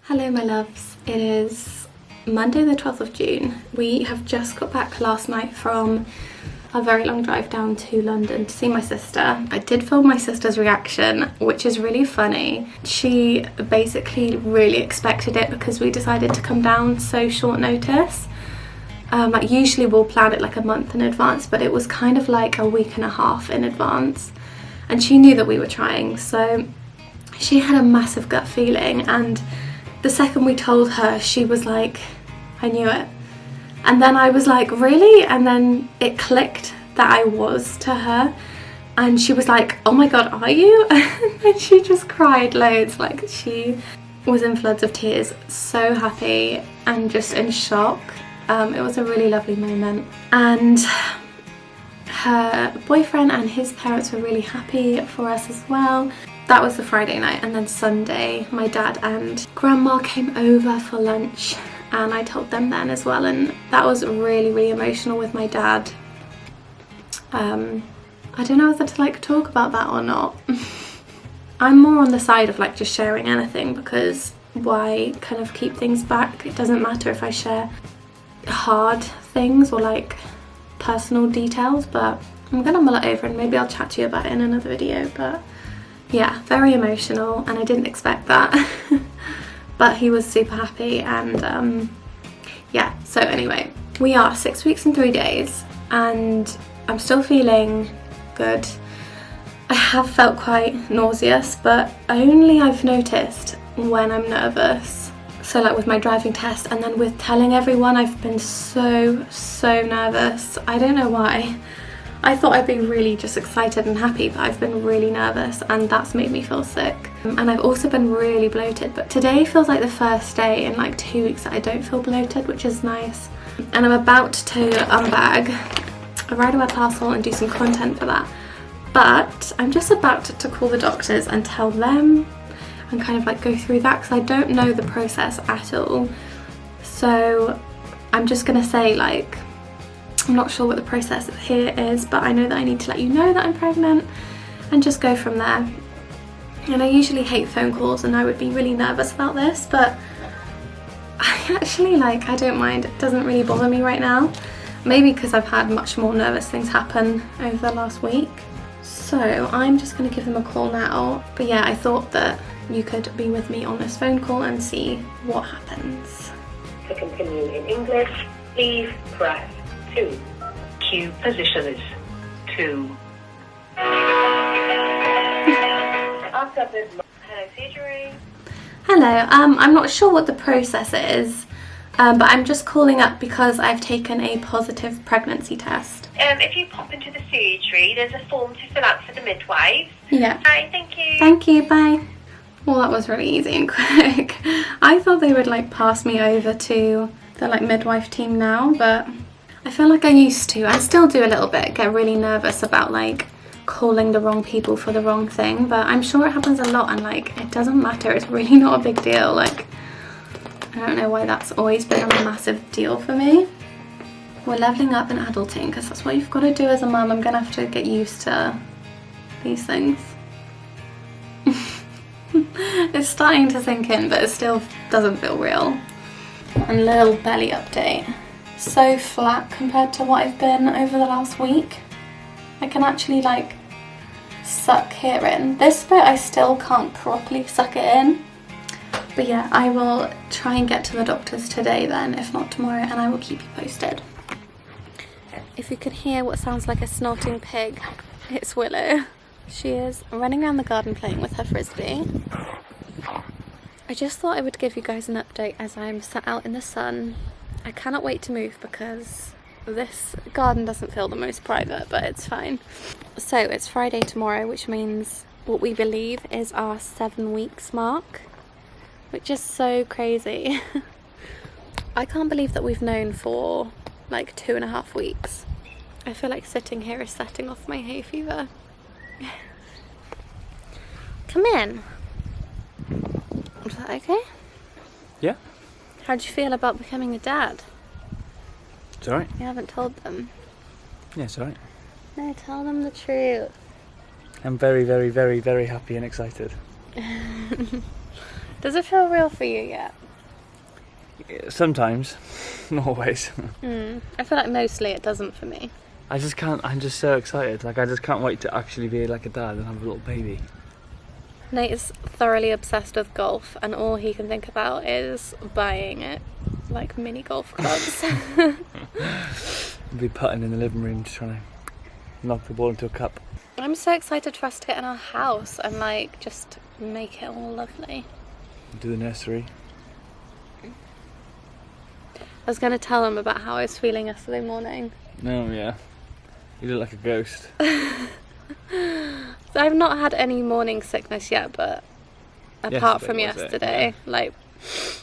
Hello my loves, it is Monday the 12th of June. We have just got back last night from a very long drive down to London to see my sister. I did film my sister's reaction, which is really funny. She basically really expected it because we decided to come down so short notice. Like usually we'll plan it like a month in advance, but it was kind of like a week and a half in advance. And she knew that we were trying, so she had a massive gut feeling, and the second we told her, she was like, I knew it. And then I was like, really? And then it clicked that I was to her. And she was like, oh my God, are you? And she just cried loads. Like she was in floods of tears, so happy and just in shock. It was a really lovely moment. And her boyfriend and his parents were really happy for us as well. That was the Friday night, and then Sunday my dad and grandma came over for lunch and I told them then as well, and that was really emotional with my dad. I don't know whether to like talk about that or not. I'm more on the side of like just sharing anything, because why kind of keep things back? It doesn't matter if I share hard things or like personal details, but I'm gonna mull it over and maybe I'll chat to you about it in another video. But yeah, very emotional, and I didn't expect that. But he was super happy, and yeah, so anyway, we are 6 weeks and 3 days and I'm still feeling good. I have felt quite nauseous, but only I've noticed when I'm nervous. So like with my driving test, and then with telling everyone, I've been so nervous. I don't know why. I thought I'd be really just excited and happy, but I've been really nervous, and that's made me feel sick. And I've also been really bloated, but today feels like the first day in like 2 weeks that I don't feel bloated, which is nice. And I'm about to unbag a rider parcel and do some content for that. But I'm just about to call the doctors and tell them and kind of like go through that, because I don't know the process at all. So I'm just gonna say like, I'm not sure what the process here is, but I know that I need to let you know that I'm pregnant and just go from there. And I usually hate phone calls, and I would be really nervous about this, but I actually like, I don't mind. It doesn't really bother me right now. Maybe because I've had much more nervous things happen over the last week. So I'm just going to give them a call now. But yeah, I thought that you could be with me on this phone call and see what happens. To continue in English, please press 2. Queue position is 2. Hello, surgery. Hello, I'm not sure what the process is, but I'm just calling up because I've taken a positive pregnancy test. If you pop into the surgery, there's a form to fill out for the midwife. Yeah. Hi, thank you. Thank you, bye. Well, that was really easy and quick. I thought they would like pass me over to the like midwife team now, but I feel like I used to. I still do a little bit, get really nervous about like calling the wrong people for the wrong thing, but I'm sure it happens a lot, and like it doesn't matter. It's really not a big deal. Like I don't know why that's always been a massive deal for me. We're leveling up in adulting because that's what you've got to do as a mum. I'm gonna have to get used to these things. It's starting to sink in, but it still doesn't feel real. And little belly update. So flat compared to what I've been over the last week. I can actually like suck here in. This bit I still can't properly suck it in. But yeah, I will try and get to the doctors today then, if not tomorrow, and I will keep you posted. If you could hear what sounds like a snorting pig, it's Willow. She is running around the garden playing with her frisbee. I just thought I would give you guys an update as I'm sat out in the sun. I cannot wait to move because this garden doesn't feel the most private, but it's fine. So it's Friday tomorrow, which means what we believe is our 7 weeks mark, which is so crazy. I can't believe that we've known for like 2.5 weeks. I feel like sitting here is setting off my hay fever. Come in. Is that okay? Yeah. How do you feel about becoming a dad? It's alright. You haven't told them. Yeah, it's alright. No, tell them the truth. I'm very happy and excited. Does it feel real for you yet? Sometimes, not always. I feel like mostly it doesn't for me. I just can't. I'm just so excited. Like I just can't wait to actually be like a dad and have a little baby. Nate is thoroughly obsessed with golf, and all he can think about is buying it, like mini golf clubs. Be putting in the living room, just trying to knock the ball into a cup. I'm so excited for us to get in our house and like just make it all lovely. Do the nursery. I was going to tell him about how I was feeling yesterday morning. No, yeah. You look like a ghost. So I've not had any morning sickness yet, but apart from yesterday, like...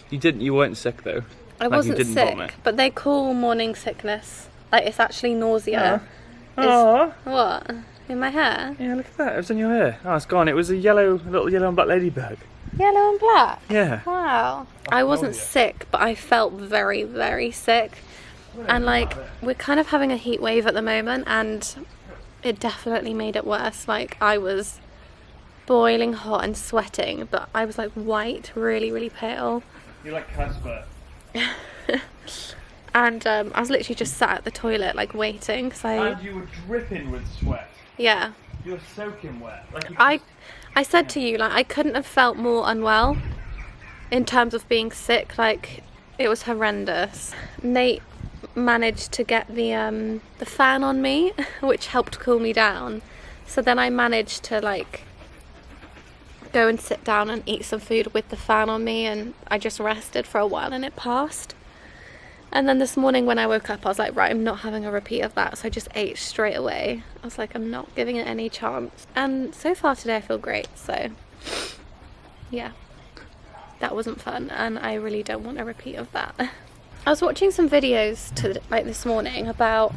You weren't sick though. I wasn't sick, but they call morning sickness, like it's actually nausea. Oh. What? In my hair? Yeah, look at that. It was in your hair. Oh, it's gone. It was a little yellow and black ladybug. Yellow and black? Yeah. Wow. I wasn't sick, but I felt very, very sick. And like, we're kind of having a heat wave at the moment, and it definitely made it worse. Like, I was boiling hot and sweating, but I was like white, really, really pale. You're like Casper. And I was literally just sat at the toilet, like waiting. And you were dripping with sweat. Yeah. You're soaking wet. I said to you, like, I couldn't have felt more unwell in terms of being sick. Like, it was horrendous. Nate managed to get the fan on me, which helped cool me down. So then I managed to like go and sit down and eat some food with the fan on me, and I just rested for a while and it passed. And then this morning when I woke up, I was like, right, I'm not having a repeat of that. So I just ate straight away. I was like, I'm not giving it any chance. And so far today I feel great. So yeah, that wasn't fun, and I really don't want a repeat of that. I was watching some videos this morning about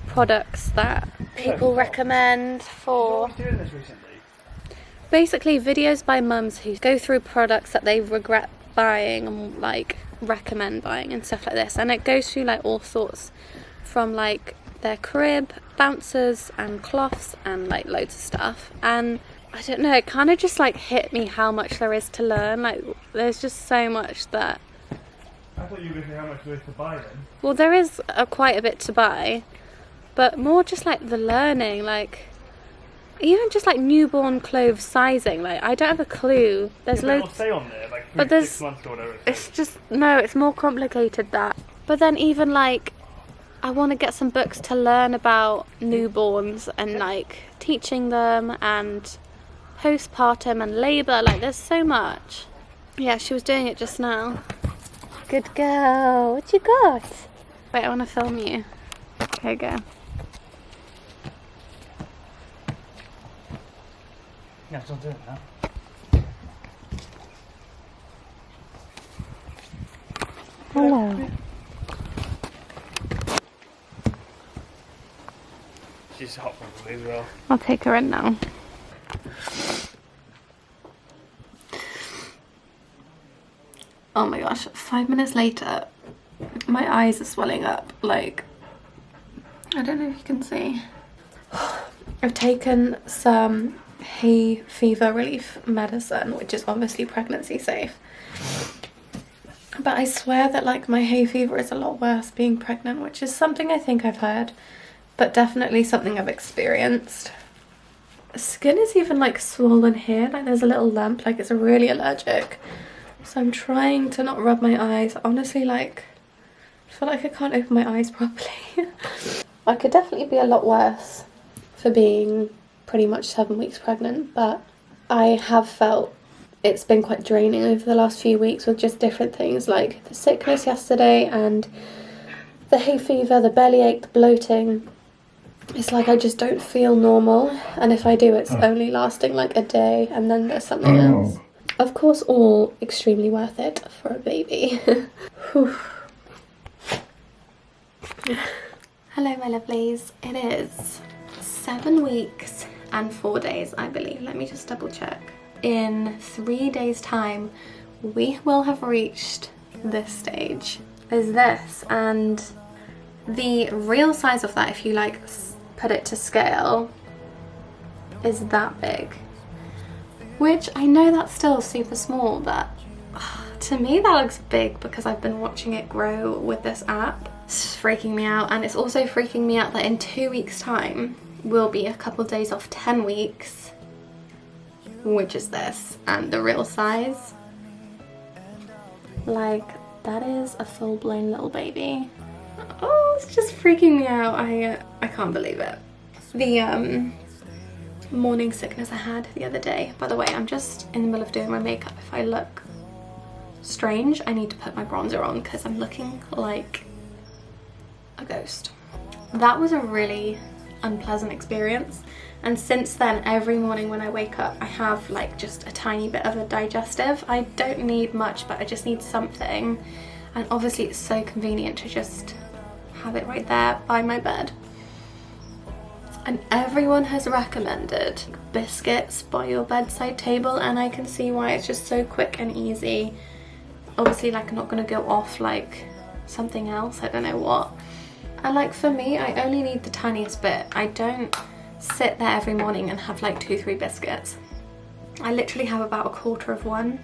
products that people recommend for... doing this recently? Basically videos by mums who go through products that they regret buying and like recommend buying and stuff like this, and it goes through like all sorts, from like their crib, bouncers and cloths and like loads of stuff. And I don't know, it kind of just like hit me how much there is to learn. Like there's just so much that... I thought you were going to say how much there is to buy then. Well, there is quite a bit to buy, but more just like the learning, like even just like newborn clothes sizing. Like I don't have a clue. There's loads. It'll say on there, like 3 but to there's 6 months or whatever. It's just, no, it's more complicated that. But then even like, I want to get some books to learn about newborns and like teaching them, and postpartum and labour. Like there's so much. Yeah, she was doing it just now. Good girl. What you got? Wait, I want to film you. Here you go. Yeah, don't do it now. Hello. She's hot probably as well. I'll take her in now. Oh my gosh, 5 minutes later, my eyes are swelling up, like, I don't know if you can see. I've taken some hay fever relief medicine, which is obviously pregnancy safe. But I swear that like my hay fever is a lot worse being pregnant, which is something I think I've heard, but definitely something I've experienced. Skin is even like swollen here, like there's a little lump, like it's really allergic. So I'm trying to not rub my eyes. Honestly, like, I feel like I can't open my eyes properly. I could definitely be a lot worse for being pretty much 7 weeks pregnant, but I have felt it's been quite draining over the last few weeks with just different things, like the sickness yesterday and the hay fever, the bellyache, the bloating. It's like I just don't feel normal, and if I do, it's only lasting like a day and then there's something else. Of course, all extremely worth it for a baby. Hello my lovelies, it is 7 weeks and 4 days, I believe. Let me just double check. In 3 days time we will have reached this stage. There's this, and the real size of that, if you like put it to scale, is that big, which I know that's still super small, but To me that looks big because I've been watching it grow with this app. It's freaking me out, and it's also freaking me out that in 2 weeks time will be a couple days off 10 weeks, which is this, and the real size. Like, that is a full-blown little baby. Oh, it's just freaking me out. I can't believe it. The morning sickness I had the other day. By the way, I'm just in the middle of doing my makeup. If I look strange, I need to put my bronzer on because I'm looking like a ghost. That was a really unpleasant experience, and since then every morning when I wake up I have like just a tiny bit of a digestive. I don't need much, but I just need something, and obviously it's so convenient to just have it right there by my bed. And everyone has recommended biscuits by your bedside table, and I can see why. It's just so quick and easy. Obviously, like, I'm not gonna go off like something else, I don't know what. And like for me, I only need the tiniest bit. I don't sit there every morning and have like 2-3 biscuits. I literally have about a quarter of one,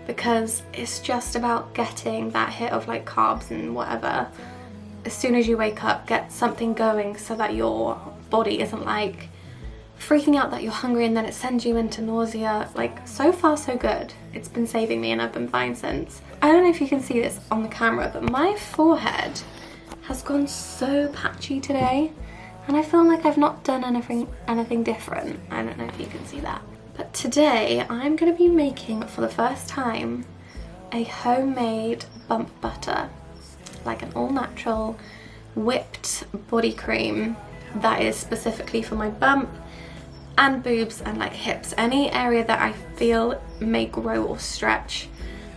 because it's just about getting that hit of like carbs and whatever. As soon as you wake up, get something going so that your body isn't like freaking out that you're hungry and then it sends you into nausea. Like, so far so good. It's been saving me and I've been fine since. I don't know if you can see this on the camera, but my forehead has gone so patchy today, and I feel like I've not done anything different. I don't know if you can see that. But today I'm going to be making for the first time a homemade bump butter, like an all-natural whipped body cream that is specifically for my bump and boobs and like hips, any area that I feel may grow or stretch,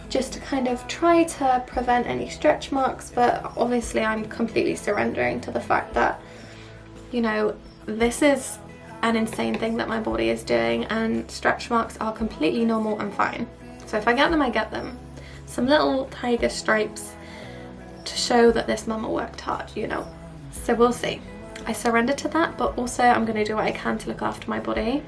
just to kind of try to prevent any stretch marks. But obviously I'm completely surrendering to the fact that, you know, this is an insane thing that my body is doing, and stretch marks are completely normal and fine. So if I get them, I get them. Some little tiger stripes to show that this mama worked hard, you know. So we'll see. I surrender to that, but also I'm going to do what I can to look after my body.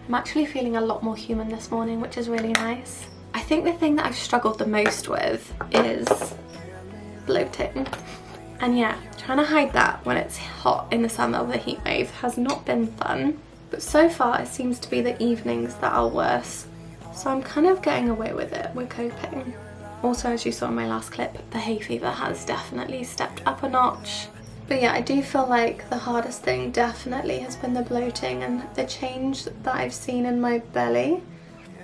I'm actually feeling a lot more human this morning, which is really nice. I think the thing that I've struggled the most with is bloating. And yeah, trying to hide that when it's hot in the summer with a heat wave has not been fun. But so far it seems to be the evenings that are worse. So I'm kind of getting away with it. We're coping. Also, as you saw in my last clip, the hay fever has definitely stepped up a notch. But yeah, I do feel like the hardest thing definitely has been the bloating and the change that I've seen in my belly.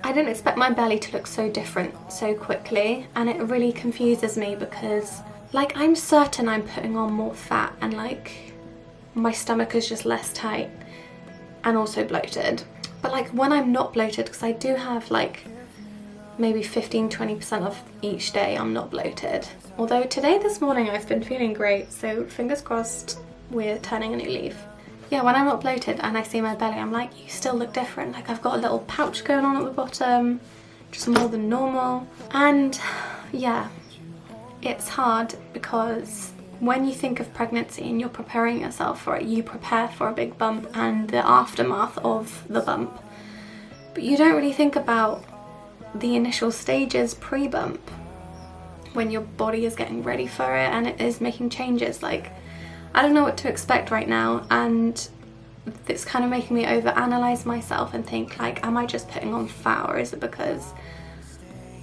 I didn't expect my belly to look so different so quickly, and it really confuses me because, like, I'm certain I'm putting on more fat and like my stomach is just less tight and also bloated. But like when I'm not bloated, because I do have like maybe 15-20% of each day I'm not bloated. Although today, this morning, I've been feeling great, so fingers crossed we're turning a new leaf. Yeah, when I'm not bloated and I see my belly, I'm like, you still look different. Like, I've got a little pouch going on at the bottom, just more than normal. And yeah, it's hard because when you think of pregnancy and you're preparing yourself for it, you prepare for a big bump and the aftermath of the bump. But you don't really think about the initial stages pre-bump, when your body is getting ready for it and it is making changes. Like, I don't know what to expect right now, and it's kind of making me overanalyze myself and think, like, am I just putting on fat, or is it because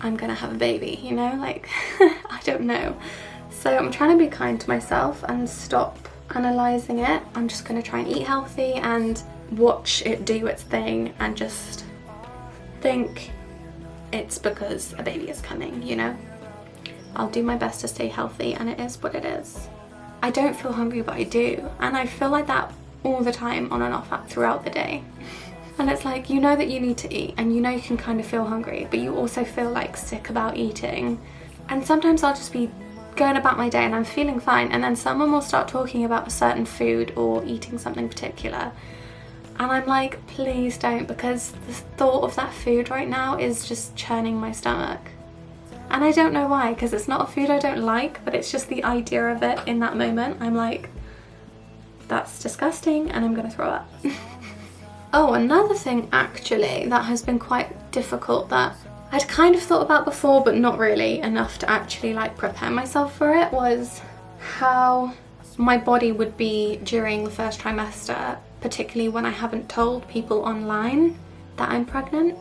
I'm gonna have a baby, you know? Like, I don't know. So I'm trying to be kind to myself and stop analysing it. I'm just gonna try and eat healthy and watch it do its thing and just think it's because a baby is coming, you know? I'll do my best to stay healthy, and it is what it is. I don't feel hungry, but I do. And I feel like that all the time, on and off throughout the day. And it's like, you know that you need to eat, and you know you can kind of feel hungry, but you also feel like sick about eating. And sometimes I'll just be going about my day and I'm feeling fine, and then someone will start talking about a certain food or eating something particular. And I'm like, please don't, because the thought of that food right now is just churning my stomach. And I don't know why, because it's not a food I don't like, but it's just the idea of it in that moment. I'm like, that's disgusting, and I'm gonna throw up. Oh, another thing actually that has been quite difficult that I'd kind of thought about before, but not really enough to actually like prepare myself for it, was how my body would be during the first trimester, particularly when I haven't told people online that I'm pregnant.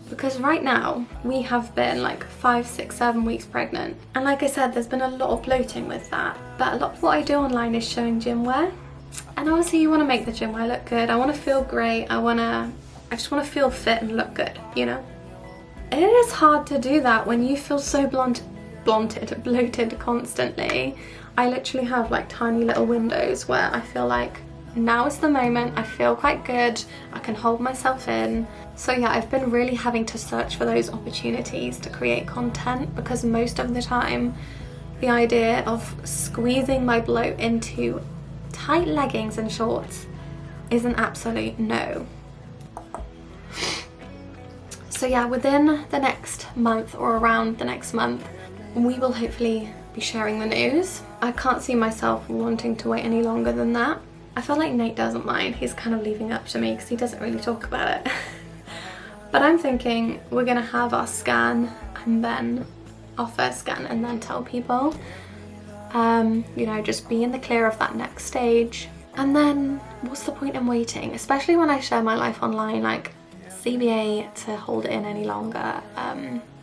Because right now we have been like 5, 6, 7 weeks pregnant, and like I said, there's been a lot of bloating with that, but a lot of what I do online is showing gym wear, and obviously you want to make the gym wear look good. I want to feel great, I just want to feel fit and look good, you know. It is hard to do that when you feel so bloated constantly. I literally have like tiny little windows where I feel like now is the moment, I feel quite good, I can hold myself in. So yeah, I've been really having to search for those opportunities to create content, because most of the time the idea of squeezing my bloat into tight leggings and shorts is an absolute no. So yeah, within the next month or around the next month, we will hopefully be sharing the news. I can't see myself wanting to wait any longer than that. I feel like Nate doesn't mind, he's kind of leaving it up to me because he doesn't really talk about it. But I'm thinking we're gonna have our scan and then our first scan and then tell people. You know, just be in the clear of that next stage. And then what's the point in waiting? Especially when I share my life online, like CBA to hold it in any longer.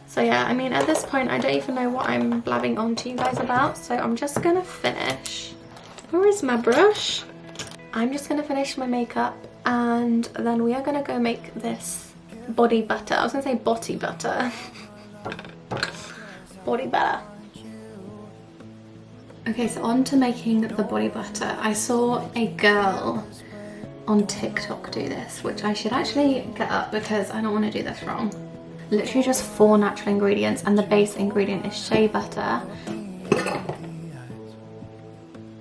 So yeah, I mean at this point I don't even know what I'm blabbing on to you guys about, so I'm just gonna finish. Where is my brush? I'm just gonna finish my makeup and then we are gonna go make this body butter. I was gonna say body butter. Body butter. Okay, so on to making the body butter. I saw a girl on TikTok do this, which I should actually get up because I don't want to do this wrong. Literally just 4 natural ingredients, and the base ingredient is shea butter.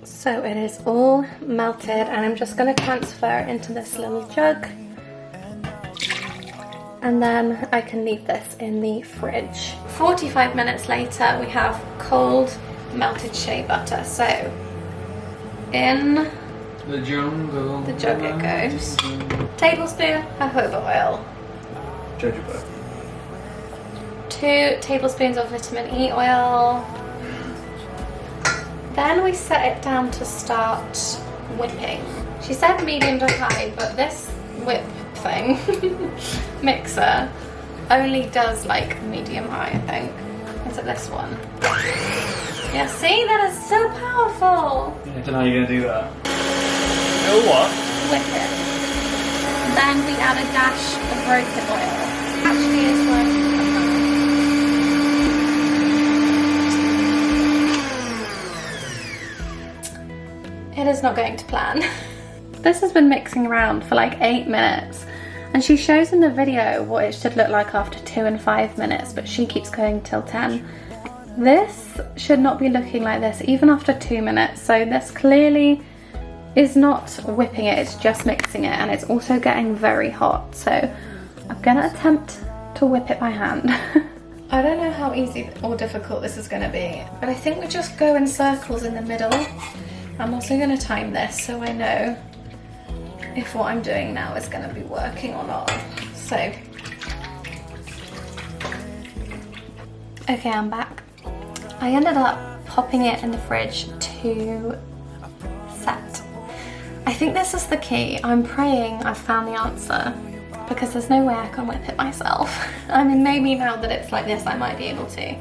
So it is all melted and I'm just going to transfer it into this little jug. And then I can leave this in the fridge. 45 minutes later we have cold melted shea butter. So in the jug it goes. Tablespoon of jojoba oil. Jojoba. 2 tablespoons of vitamin E oil. Then we set it down to start whipping. She said medium to high, but this whip thing, mixer, only does like medium high, I think. Is it this one? Yeah, see, that is so powerful. I don't know how you're gonna do that. You know what? Whip it. Then we add a dash of rosehip oil. Actually, it's worth It is not going to plan. This has been mixing around for like 8 minutes, and she shows in the video what it should look like after 2 and 5 minutes, but she keeps going till 10. This should not be looking like this even after 2 minutes, so this clearly is not whipping it, it's just mixing it, and it's also getting very hot, so I'm gonna attempt to whip it by hand. I don't know how easy or difficult this is gonna be, but I think we just go in circles in the middle. I'm also going to time this so I know if what I'm doing now is going to be working or not. So, okay, I'm back. I ended up popping it in the fridge to set. I think this is the key. I'm praying I've found the answer, because there's no way I can whip it myself. I mean, maybe now that it's like this I might be able to.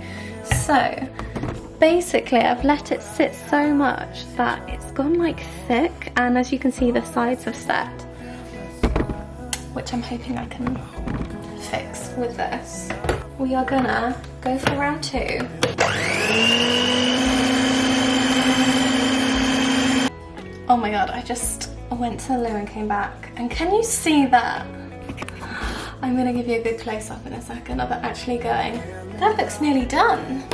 So, basically I've let it sit so much that it's gone like thick, and as you can see the sides have set, which I'm hoping I can fix with this. We are gonna go for round 2. Oh my god, I just went to the loo and came back, and can you see that? I'm gonna give you a good close-up in a second of it actually going. That looks nearly done.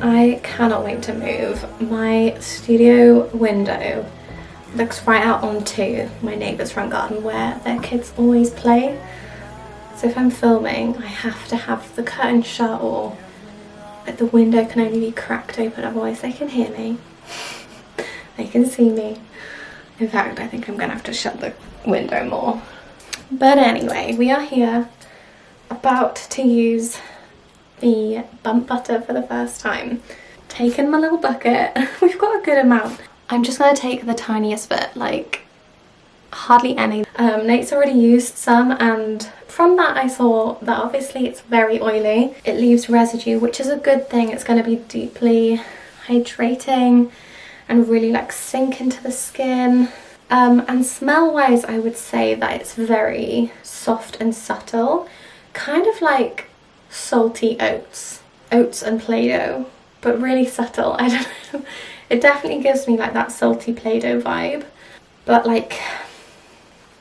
I cannot wait to move. My studio window looks right out onto my neighbour's front garden where their kids always play. So if I'm filming, I have to have the curtain shut, or like the window can only be cracked open, otherwise they can hear me. can see me. In fact, I think I'm gonna have to shut the window more. But anyway, we are here about to use the bump butter for the first time. Taken my little bucket. We've got a good amount. I'm just gonna take the tiniest bit, like hardly any. Nate's already used some, and from that I saw that obviously it's very oily. It leaves residue, which is a good thing. It's going to be deeply hydrating and really like sink into the skin. And smell wise, I would say that it's very soft and subtle, kind of like salty oats and Play-Doh, but really subtle. I don't know, it definitely gives me like that salty Play-Doh vibe, but like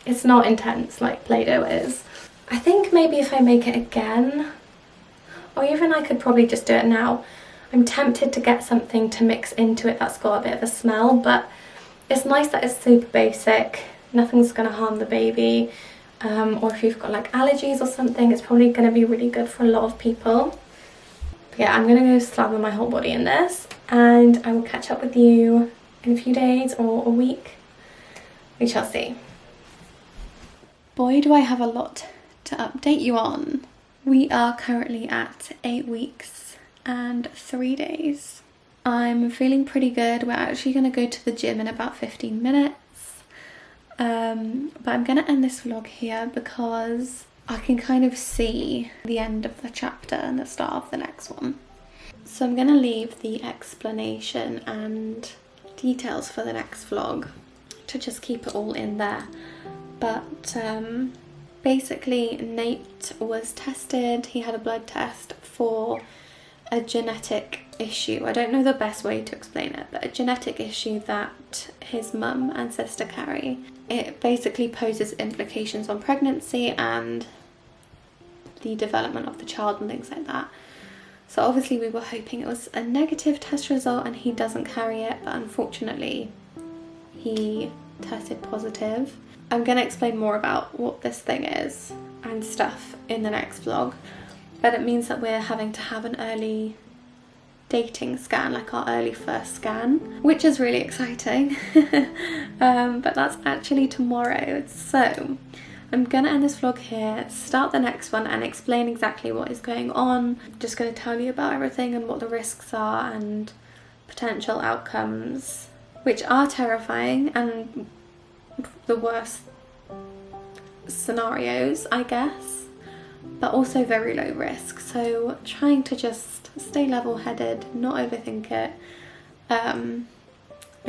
it's not intense like Play-Doh is. I think maybe if I make it again, or even I could probably just do it now. I'm tempted to get something to mix into it that's got a bit of a smell, but it's nice that it's super basic. Nothing's going to harm the baby. Or if you've got like allergies or something, it's probably going to be really good for a lot of people. But yeah, I'm going to go slather my whole body in this, and I will catch up with you in a few days or a week. We shall see. Boy, do I have a lot to update you on. We are currently at 8 weeks and 3 days. I'm feeling pretty good. We're actually going to go to the gym in about 15 minutes. But I'm going to end this vlog here because I can kind of see the end of the chapter and the start of the next one. So I'm going to leave the explanation and details for the next vlog to just keep it all in there. But basically Nate was tested. He had a blood test for a genetic issue. I don't know the best way to explain it, but a genetic issue that his mum and sister carry. It basically poses implications on pregnancy and the development of the child and things like that. So obviously we were hoping it was a negative test result and he doesn't carry it, but unfortunately he tested positive. I'm going to explain more about what this thing is and stuff in the next vlog, but it means that we're having to have an early dating scan, like our early first scan, which is really exciting. But that's actually tomorrow. So I'm going to end this vlog here, start the next one and explain exactly what is going on. I'm just going to tell you about everything and what the risks are and potential outcomes, which are terrifying and the worst scenarios, I guess, but also very low risk. So trying to just stay level-headed, not overthink it, and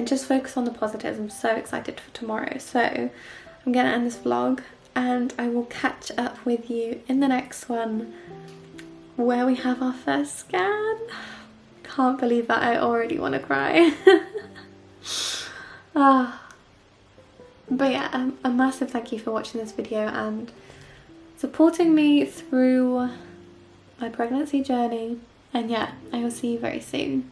just focus on the positives. I'm so excited for tomorrow. So I'm gonna end this vlog and I will catch up with you in the next one where we have our first scan. Can't believe that. I already want to cry. But yeah, a massive thank you for watching this video and supporting me through my pregnancy journey. And yeah, I will see you very soon.